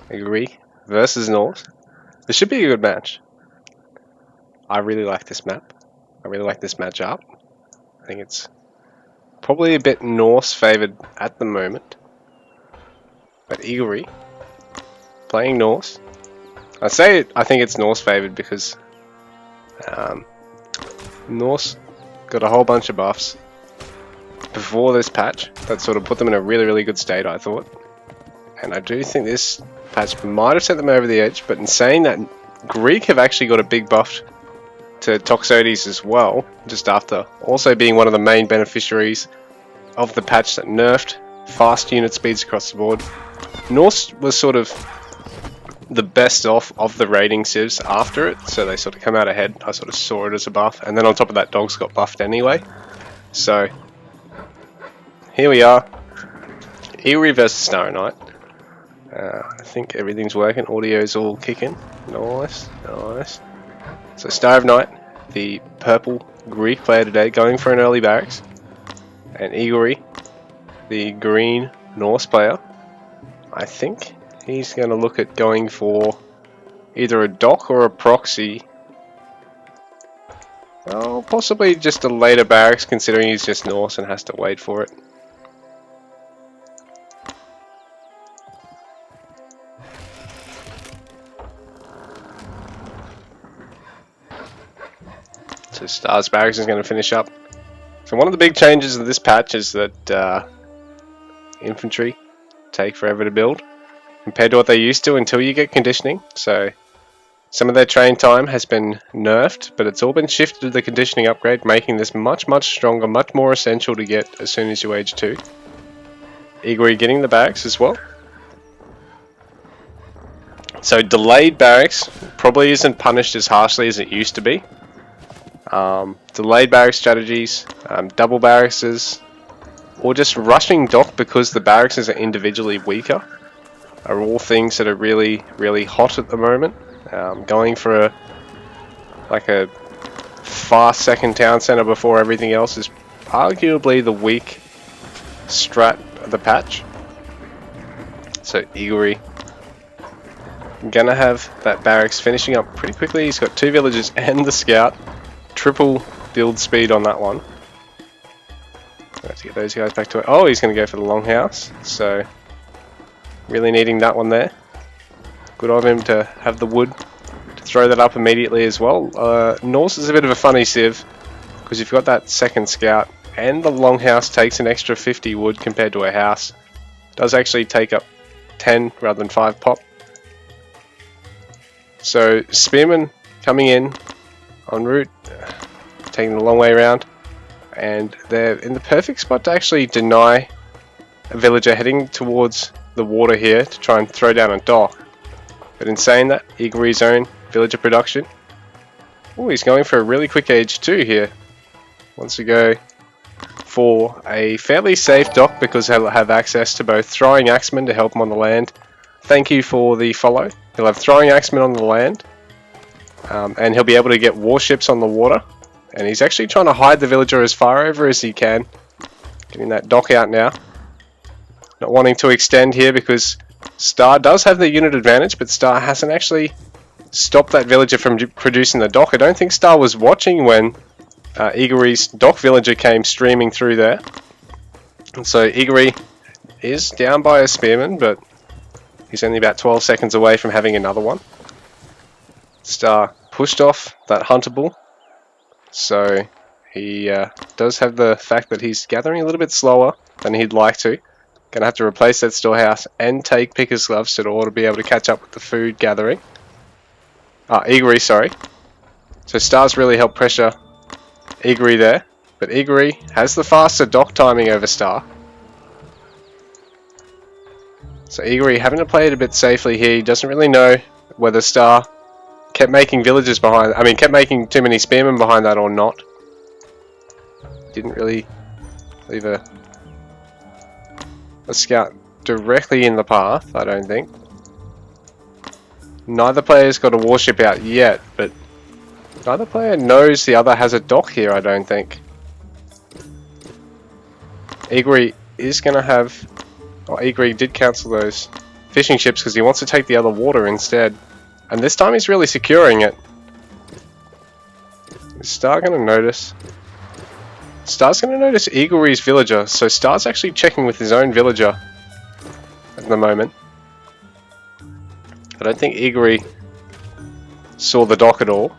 Eaglry versus North. This should be a good match. I really like this map. I really like this matchup. I think it's probably a bit Norse favoured at the moment. But Eaglry playing Norse. I think it's Norse favoured because Norse got a whole bunch of buffs before this patch that sort of put them in a really good state, I thought. And I do think this patch might have sent them over the edge, but in saying that, Greek have actually got a big buff to Toxotes as well, just after also being one of the main beneficiaries of the patch that nerfed fast unit speeds across the board. Norse was sort of the best off of the raiding civs after it, so they sort of come out ahead. I sort of saw it as a buff, and then on top of that, dogs got buffed anyway. So here we are, Eaglry versus Starofknight. I think everything's working. Audio's all kicking. Nice. So Starofknight, the purple Greek player today, going for an early barracks, and Eaglry, the green Norse player. I think he's going to look at going for either a dock or a proxy. Oh, possibly just a later barracks, considering he's just Norse and has to wait for it. So Star's barracks is going to finish up. So one of the big changes of this patch is that infantry take forever to build compared to what they used to until you get conditioning. So some of their train time has been nerfed, but it's all been shifted to the conditioning upgrade, making this much stronger, much more essential to get as soon as you age 2. Eaglry getting the barracks as well. So delayed barracks probably isn't punished as harshly as it used to be. Delayed barrack strategies, double barracks, or just rushing dock because the barracks are individually weaker, are all things that are really hot at the moment. Going for a fast second town center before everything else is arguably the weak strat of the patch. So Eaglry gonna have that barracks finishing up pretty quickly. He's got 2 villages and the scout. Triple build speed on that one. Let's get those guys back to it. Oh, he's going to go for the longhouse. So, really needing that one there. Good of him to have the wood to throw that up immediately as well. Norse is a bit of a funny civ, because you've got that second scout, and the longhouse takes an extra 50 wood compared to a house. It does actually take up 10 rather than 5 pop. So, spearmen coming in en route, taking the long way around, and they're in the perfect spot to actually deny a villager heading towards the water here to try and throw down a dock. But in saying that, Eaglry's own villager production. Oh, he's going for a really quick age 2 here. Wants to go for a fairly safe dock because he'll have access to both throwing axemen to help him on the land. Thank you for the follow. He'll have throwing axemen on the land. And he'll be able to get warships on the water. And he's actually trying to hide the villager as far over as he can. Getting that dock out now. Not wanting to extend here because Star does have the unit advantage, but Star hasn't actually stopped that villager from producing the dock. I don't think Star was watching when Eaglry's dock villager came streaming through there. And so Eaglry is down by a spearman, but he's only about 12 seconds away from having another one. Star pushed off that huntable, so he does have the fact that he's gathering a little bit slower than he'd like to. Gonna have to replace that storehouse and take picker's gloves in order to be able to catch up with the food gathering. Eaglry, sorry. So Star's really helped pressure Eaglry there, but Eaglry has the faster dock timing over Star. So Eaglry having to play it a bit safely here. He doesn't really know whether Star kept making villagers behind, kept making too many spearmen behind that or not. Didn't really leave a scout directly in the path, I don't think. Neither player's got a warship out yet, but neither player knows the other has a dock here, I don't think. Eaglry is going to have... Oh, Eaglry did cancel those fishing ships because he wants to take the other water instead. And this time he's really securing it. Is Star going to notice? Star's going to notice Eaglery's villager, so Star's actually checking with his own villager at the moment. I don't think Eaglry saw the dock at all.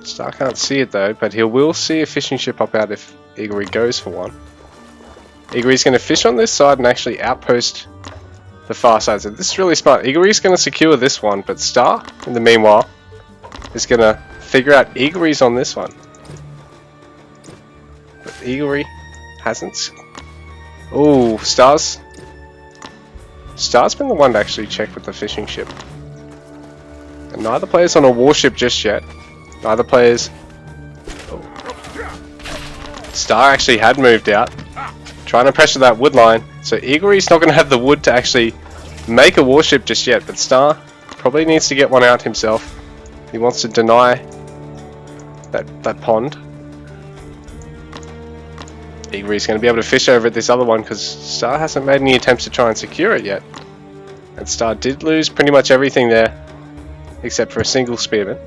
Star can't see it though, but he will see a fishing ship pop out if Eaglry goes for one. Eaglery's going to fish on this side and actually outpost the far side. So this is really smart. Eaglery's going to secure this one, but Star, in the meanwhile, is going to figure out Eaglery's on this one. But Eaglry hasn't. Oh, Star's been the one to actually check with the fishing ship. And neither player's on a warship just yet. Neither player's... Oh. Star actually had moved out, trying to pressure that wood line. So Eaglery's not going to have the wood to actually make a warship just yet, but Star probably needs to get one out himself. He wants to deny that pond. Eaglery's going to be able to fish over at this other one because Star hasn't made any attempts to try and secure it yet. And Star did lose pretty much everything there, except for a single spearman.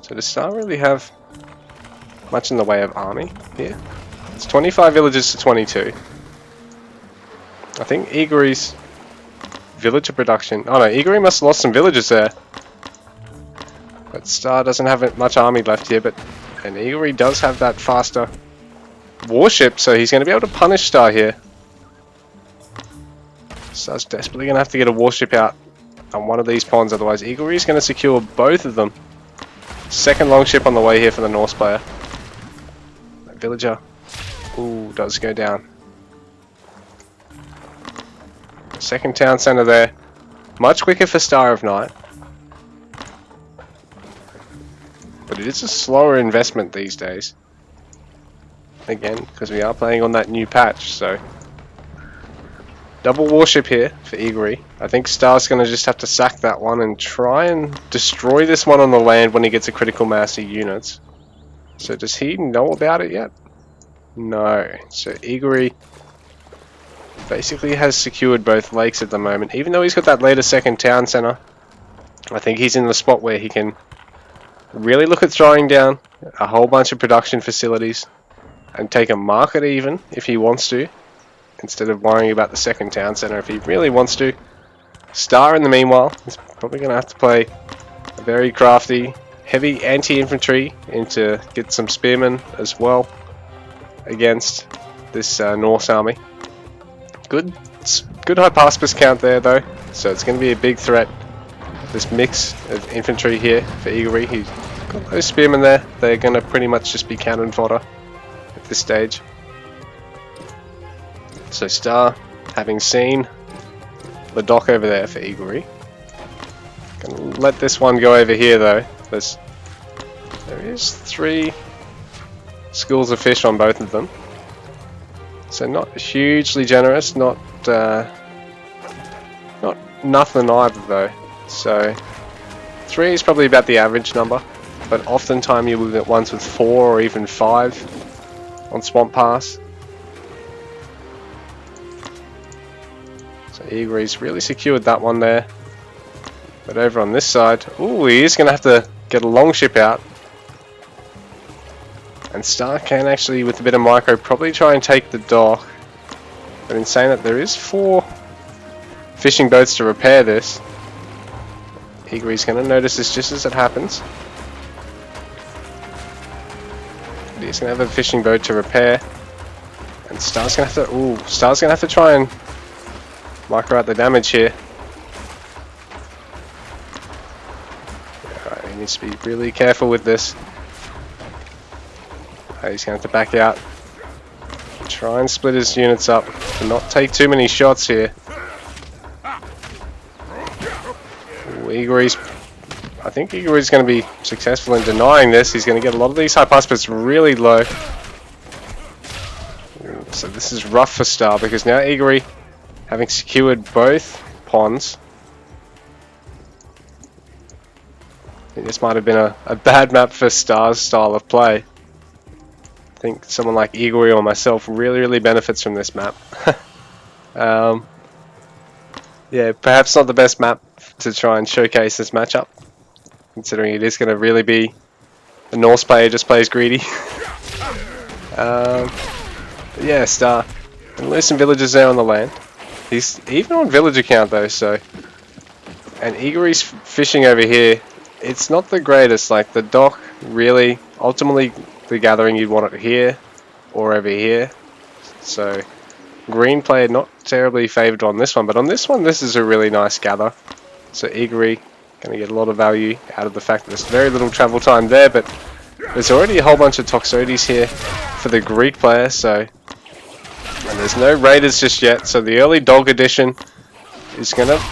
So does Star really have much in the way of army here? It's 25 villages to 22. I think Eaglery's villager production... Oh no, Eaglry must have lost some villagers there. But Star doesn't have much army left here, and Eaglry does have that faster warship, so he's going to be able to punish Star here. Star's desperately going to have to get a warship out on one of these ponds, otherwise Eaglry is going to secure both of them. Second longship on the way here for the Norse player. That villager, ooh, does go down. Second town centre there. Much quicker for Starofknight. But it is a slower investment these days. Again, because we are playing on that new patch, so... Double warship here for Eaglry. I think Star's going to just have to sack that one and try and destroy this one on the land when he gets a critical mass of units. So does he know about it yet? No. So Eaglry basically has secured both lakes at the moment. Even though he's got that later second town centre, I think he's in the spot where he can really look at throwing down a whole bunch of production facilities and take a market even if he wants to, instead of worrying about the second town centre if he really wants to. Star, in the meanwhile, is probably going to have to play a very crafty, heavy anti-infantry in to get some spearmen as well against this Norse army. Good Hypaspis count there though, so it's going to be a big threat. This mix of infantry here for Eaglry. He's got those spearmen there. They're going to pretty much just be cannon fodder at this stage. So Star, having seen the dock over there for Eaglry, gonna let this one go over here though. There is 3 schools of fish on both of them, so not hugely generous, not nothing either though. So 3 is probably about the average number, but oftentimes you will get ones with 4 or even 5 on Swamp Pass. So Eaglery's really secured that one there. But over on this side, ooh, he is going to have to get a longship out. And Star can actually, with a bit of micro, probably try and take the dock. But in saying that, there is 4 fishing boats to repair this. Eaglery's going to notice this just as it happens. But he's going to have a fishing boat to repair. And Star's going to have to, ooh, Star's going to have to try and micro out the damage here. Alright, he needs to be really careful with this. He's going to have to back out. Try and split his units up and not take too many shots here. Eaglery's, I think Eaglery's going to be successful in denying this. He's going to get a lot of these Hypaspis really low. So this is rough for Star because now Eaglry, having secured both ponds, I think this might have been a bad map for Star's style of play. think someone like Eaglry or myself really benefits from this map. Yeah, perhaps not the best map to try and showcase this matchup, considering it is going to really be the Norse player just plays greedy. Yeah, Star. And there's some villagers there on the land. He's even on villager count though, so. And Eagry's fishing over here. It's not the greatest. Like the dock, really, ultimately, the gathering you'd want it here or over here. So, green player not terribly favoured on this one, but on this one, this is a really nice gather. So Eaglry going to get a lot of value out of the fact that there's very little travel time there, but there's already a whole bunch of Toxotes here for the Greek player, so. And there's no raiders just yet, so the early dog addition is going to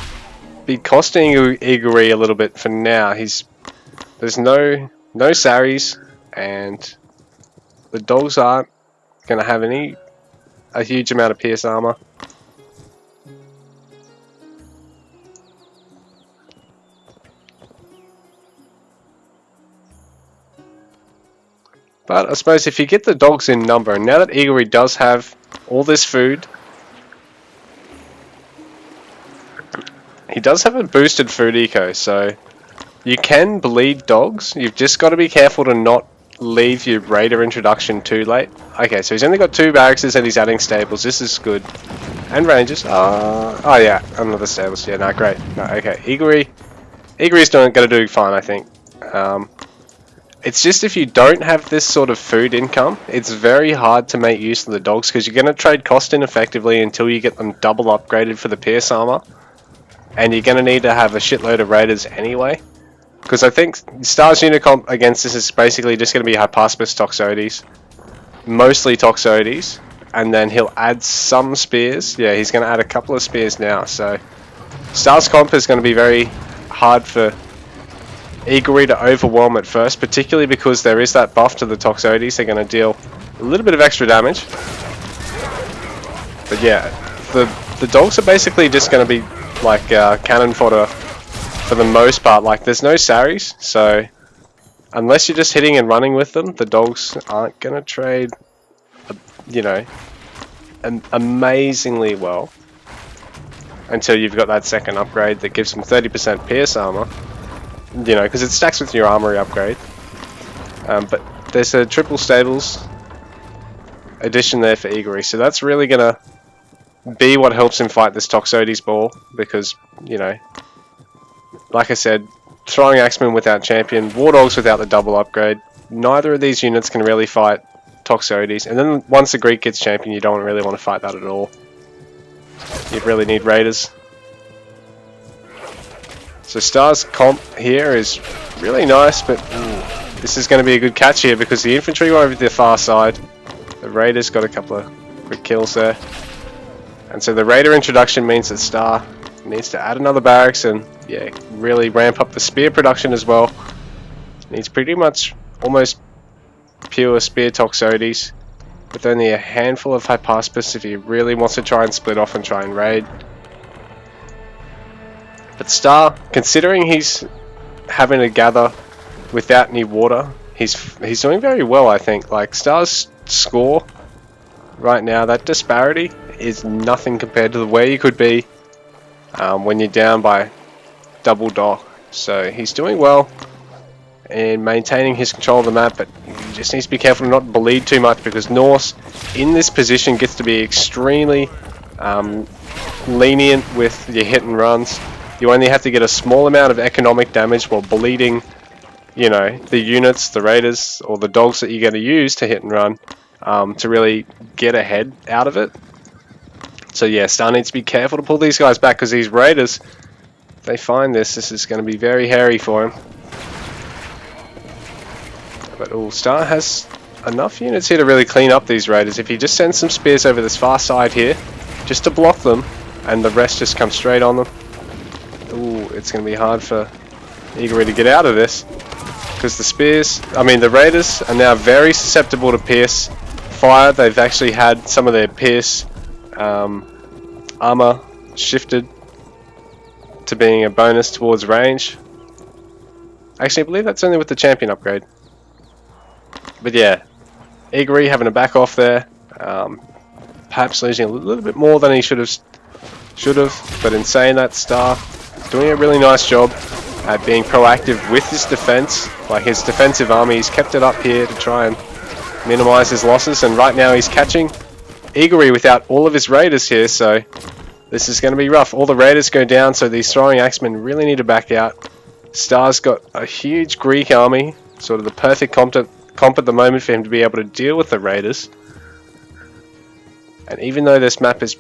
be costing Eaglry a little bit for now. There's no Saris, and the dogs aren't going to have a huge amount of pierce armor. But I suppose if you get the dogs in number, and now that Eaglry does have all this food, he does have a boosted food eco, so you can bleed dogs. You've just got to be careful to not leave your raider introduction too late. Okay, so he's only got 2 barracks and he's adding stables. This is good. And ranges. Oh yeah, another stables. Yeah, no, great. No, okay, Eagry's going to do fine, I think. It's just if you don't have this sort of food income, it's very hard to make use of the dogs because you're going to trade cost ineffectively until you get them double upgraded for the pierce armor. And you're going to need to have a shitload of raiders anyway. Because I think Star's Unicomp against this is basically just going to be Hypaspis Toxotes. Mostly Toxotes. And then he'll add some spears. Yeah, he's going to add a couple of spears now. So Star's comp is going to be very hard for Eaglry to overwhelm at first. Particularly because there is that buff to the Toxotes. They're going to deal a little bit of extra damage. But yeah, the dogs are basically just going to be like cannon fodder for the most part. Like there's no Saris, so unless you're just hitting and running with them, the dogs aren't gonna trade, you know, amazingly well until you've got that second upgrade that gives them 30% pierce armor. You know, because it stacks with your armory upgrade. But there's a triple stables addition there for Eaglry, so that's really gonna be what helps him fight this Toxotes ball, because, you know, like I said, throwing Axemen without champion, War Dogs without the double upgrade, neither of these units can really fight Toxotes, and then once the Greek gets champion, you don't really want to fight that at all. You really need raiders. So Star's comp here is really nice, but this is going to be a good catch here because the infantry were over the far side. The raiders got a couple of quick kills there. And so the raider introduction means that Star needs to add another barracks and, yeah, really ramp up the spear production as well. Needs pretty much almost pure spear Toxotes with only a handful of Hypaspis if he really wants to try and split off and try and raid. But Star, considering he's having to gather without any water, he's doing very well, I think. Like, Star's score right now, that disparity is nothing compared to where you could be when you're down by double dock. So he's doing well and maintaining his control of the map, but he just needs to be careful to not bleed too much because Norse in this position gets to be extremely lenient with your hit and runs. You only have to get a small amount of economic damage while bleeding, you know, the units, the raiders, or the dogs that you're going to use to hit and run to really get ahead out of it. So yeah, Star needs to be careful to pull these guys back because these raiders, if they find this is going to be very hairy for him. But Star has enough units here to really clean up these raiders. If he just sends some spears over this far side here, just to block them, and the rest just come straight on them. It's going to be hard for Eaglry to get out of this. Because the spears, I mean the raiders are now very susceptible to pierce fire. They've actually had some of their pierce armor shifted to being a bonus towards range. Actually, I believe that's only with the champion upgrade. But yeah, Eaglry having to back off there, perhaps losing a little bit more than he should have. But in saying that, Star doing a really nice job at being proactive with his defense. Like his defensive army, he's kept it up here to try and minimize his losses, and right now he's catching Eaglry without all of his raiders here, so this is going to be rough. All the raiders go down, so these throwing axemen really need to back out. Star's got a huge Greek army, sort of the perfect comp at the moment for him to be able to deal with the raiders. And even though this map is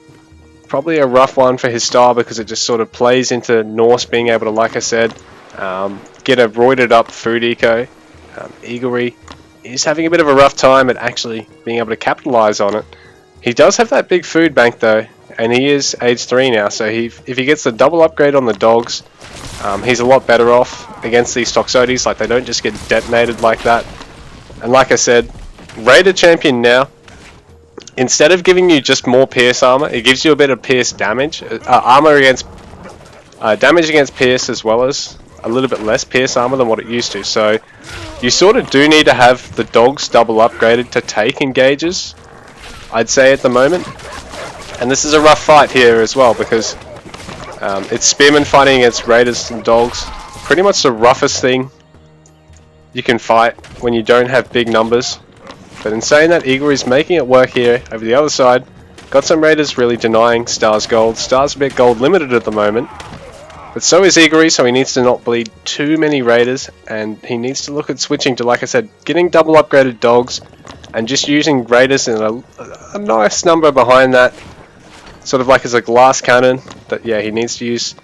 probably a rough one for his style because it just sort of plays into Norse being able to, like I said, get a roided up food eco, Eaglry is having a bit of a rough time at actually being able to capitalize on it. He does have that big food bank though, and he is age 3 now, so if he gets the double upgrade on the dogs, he's a lot better off against these Toxotes. Like, they don't just get detonated like that. And like I said, Raider Champion now, instead of giving you just more pierce armor, it gives you a bit of pierce damage, armor against damage against pierce, as well as a little bit less pierce armor than what it used to. So you sort of do need to have the dogs double upgraded to take engages, I'd say, at the moment. And this is a rough fight here as well, because it's spearmen fighting against raiders and dogs. Pretty much the roughest thing you can fight when you don't have big numbers. But in saying that, Eaglry is making it work here over the other side. Got some raiders really denying Star's gold. Star's a bit gold limited at the moment, but so is Eaglry, so he needs to not bleed too many raiders, and he needs to look at switching to, like I said, getting double upgraded dogs and just using raiders in a nice number behind that, sort of like as a glass cannon. That, yeah, he needs to use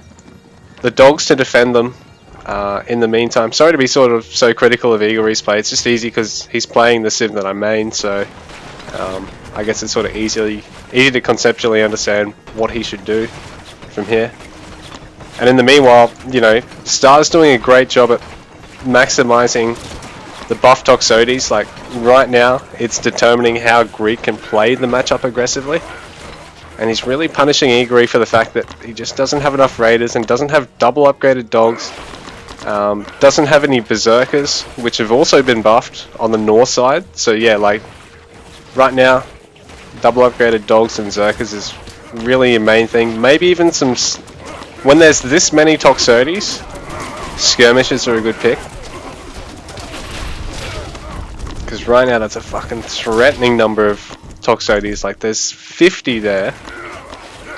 the dogs to defend them in the meantime. Sorry to be sort of so critical of Eaglery's play. It's just easy because he's playing the sim that I main, so I guess it's sort of easy to conceptually understand what he should do from here. And in the meanwhile, you know, Star's doing a great job at maximizing the buff Toxotes. Like, right now, it's determining how Greek can play the matchup aggressively. And he's really punishing Eaglry for the fact that he just doesn't have enough raiders and doesn't have double upgraded dogs. Doesn't have any berserkers, which have also been buffed on the north side. So yeah, like, right now, double upgraded dogs and berserkers is really a main thing. Maybe even some... When there's this many Toxotes, skirmishes are a good pick. Because right now that's a fucking threatening number of Toxotes. Like, there's 50 there.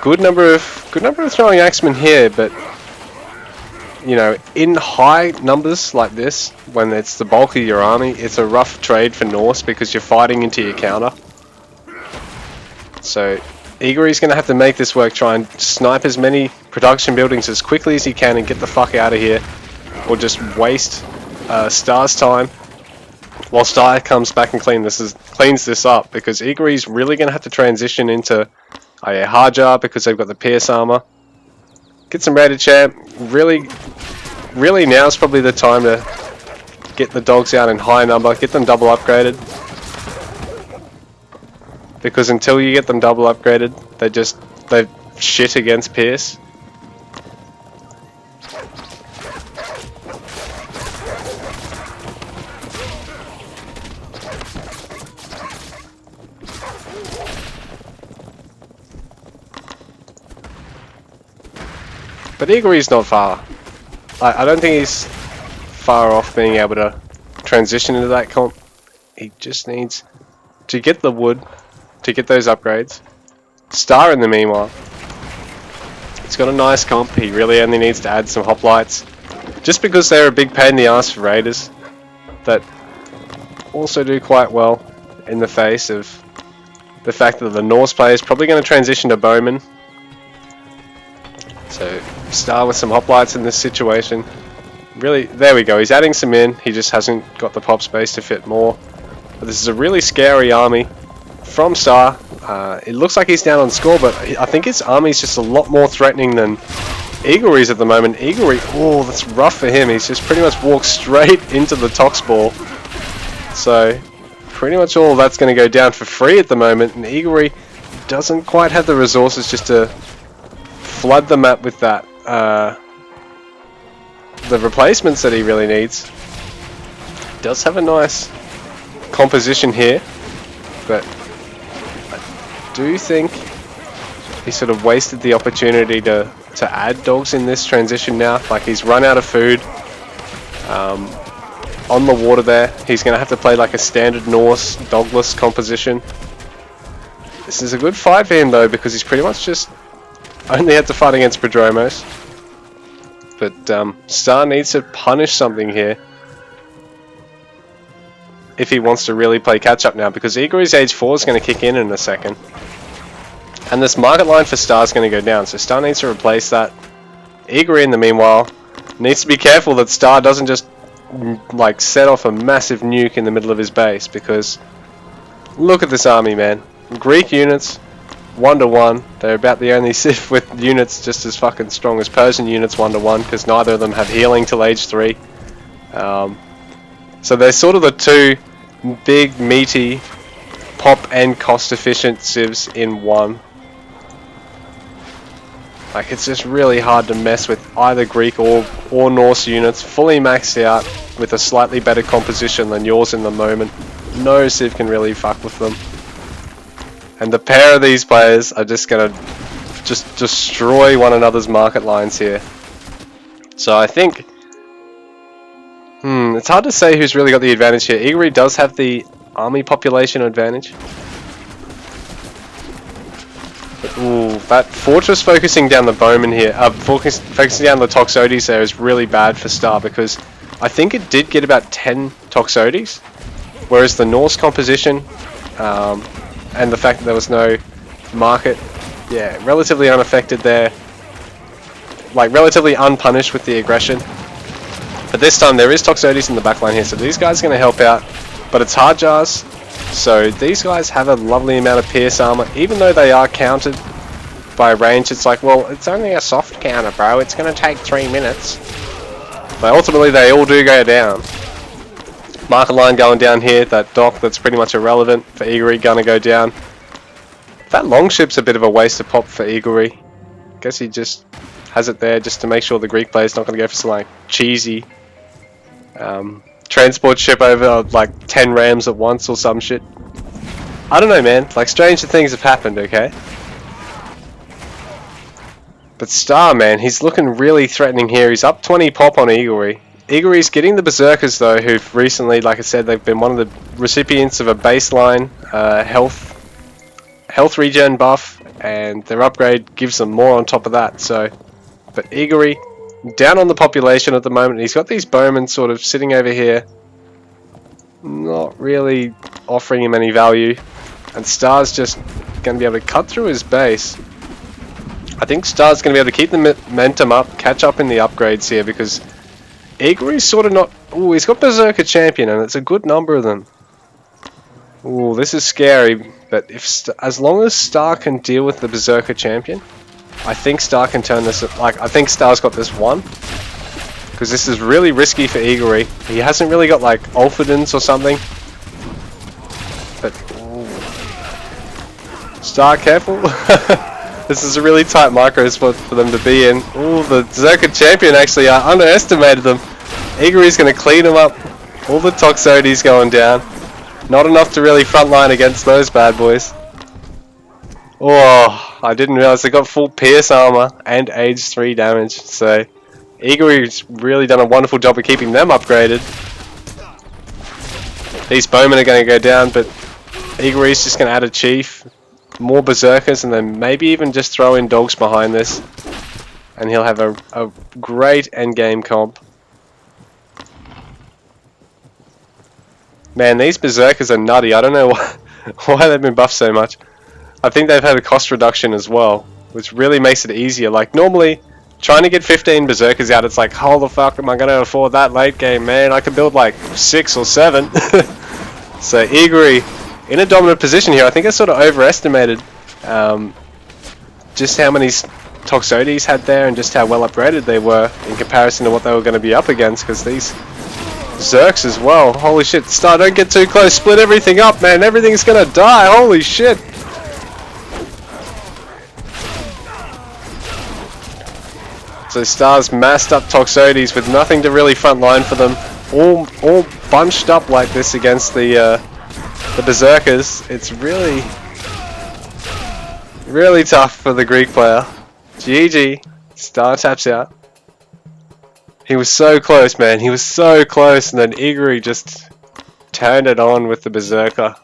Good number of throwing axemen here, but you know, in high numbers like this, when it's the bulk of your army, it's a rough trade for Norse because you're fighting into your counter. So Eaglry's going to have to make this work, try and snipe as many production buildings as quickly as he can and get the fuck out of here, or just waste Star's time while Star comes back and cleans this up, because Eaglery's really going to have to transition into a Hajar because they've got the pierce armor. Get some rated champ. Really now is probably the time to get the dogs out in high number, get them double upgraded. Because until you get them double upgraded, they're shit against pierce. But Eaglery's not far. I don't think he's far off being able to transition into that comp. He just needs to get the wood to get those upgrades. Star, in the meanwhile, he's got a nice comp. He really only needs to add some hoplites, just because they're a big pain in the ass for raiders that also do quite well in the face of the fact that the Norse player is probably going to transition to bowman. So Star with some hoplites in this situation. Really, there we go. He's adding some in. He just hasn't got the pop space to fit more. But this is a really scary army from Star. It looks like he's down on score, but I think his army's just a lot more threatening than Eaglery's at the moment. Eaglry, oh, that's rough for him. He's just pretty much walked straight into the Tox ball. So pretty much all of that's going to go down for free at the moment, and Eaglry doesn't quite have the resources just to flood the map with that the replacements that he really needs. Does have a nice composition here. but I do think he sort of wasted the opportunity to add dogs in this transition now. Like, he's run out of food. On the water there, he's going to have to play like a standard Norse dogless composition. This is a good fight for him though, because he's pretty much just only had to fight against Prodromos. But Star needs to punish something here if he wants to really play catch up now, because Eaglry's age 4 is going to kick in a second. And this market line for Star is going to go down, so Star needs to replace that. Eaglry, in the meanwhile, needs to be careful that Star doesn't just like set off a massive nuke in the middle of his base, because look at this army, man. Greek units, 1-to-1. They're about the only Civ with units just as fucking strong as Persian units 1-to-1, because neither of them have healing till age 3. So they're sort of the two big, meaty, pop and cost efficient Civs in one. Like, it's just really hard to mess with either Greek or Norse units fully maxed out with a slightly better composition than yours in the moment. No Civ can really fuck with them. And the pair of these players are just gonna just destroy one another's market lines here. So I think it's hard to say who's really got the advantage here. Eaglry does have the army population advantage. Ooh, that fortress focusing down the bowman here, focusing down the Toxotes there is really bad for Star, because I think it did get about 10 Toxotes, whereas the Norse composition and the fact that there was no market, yeah, relatively unaffected there, like relatively unpunished with the aggression. But this time there is Toxotes in the backline here, so these guys are going to help out, but it's hard jars. So these guys have a lovely amount of pierce armor, even though they are countered by range. It's like, well, it's only a soft counter, bro. It's going to take 3 minutes. But ultimately, they all do go down. Marker line going down here. That dock that's pretty much irrelevant for Eaglry going to go down. That longship's a bit of a waste of pop for Eaglry. Guess he just has it there just to make sure the Greek player's not going to go for some like cheesy transport ship over like 10 rams at once or some shit. I don't know, man. Like, stranger things have happened, okay? But Star, man, he's looking really threatening here. He's up 20 pop on Eaglry. Eaglery's getting the Berserkers though, who've recently, like I said, they've been one of the recipients of a baseline health regen buff, and their upgrade gives them more on top of that. So, but Eaglry down on the population at the moment. He's got these bowmen sort of sitting over here, not really offering him any value, and Star's just going to be able to cut through his base. I think Star's going to be able to keep the momentum up, catch up in the upgrades here, because Eaglery's sort of not... Ooh, he's got Berserker Champion, and it's a good number of them. Ooh, this is scary, but as long as Star can deal with the Berserker Champion, I think Star can turn this... Like, I think Star's got this won, because this is really risky for Eaglry. He hasn't really got, like, Ulfidens or something. But... Ooh. Star, careful. This is a really tight micro spot for them to be in. Ooh, the Berserker Champion actually underestimated them. Eaglery's going to clean them up. All the Toxotes going down. Not enough to really frontline against those bad boys. Oh, I didn't realize they got full pierce armor and age 3 damage. So, Eaglery's really done a wonderful job of keeping them upgraded. These bowmen are going to go down, but Eaglery's just going to add a chief. More Berserkers, and then maybe even just throw in dogs behind this, and he'll have a great endgame comp. Man, these Berserkers are nutty. I don't know why they've been buffed so much. I think they've had a cost reduction as well, which really makes it easier. Like, normally, trying to get 15 Berserkers out, it's like, how the fuck am I going to afford that late game, man? I could build like 6 or 7. So, Eaglry in a dominant position here. I think I sort of overestimated just how many Toxotes had there and just how well upgraded they were in comparison to what they were going to be up against, because these Zerks as well. Holy shit, Star, don't get too close. Split everything up, man. Everything's going to die. Holy shit. So Star's massed up Toxotes with nothing to really front line for them. All bunched up like this against the the Berserkers, it's really tough for the Greek player. GG. Star taps out. He was so close, man. He was so close, and then Eaglry just turned it on with the Berserker.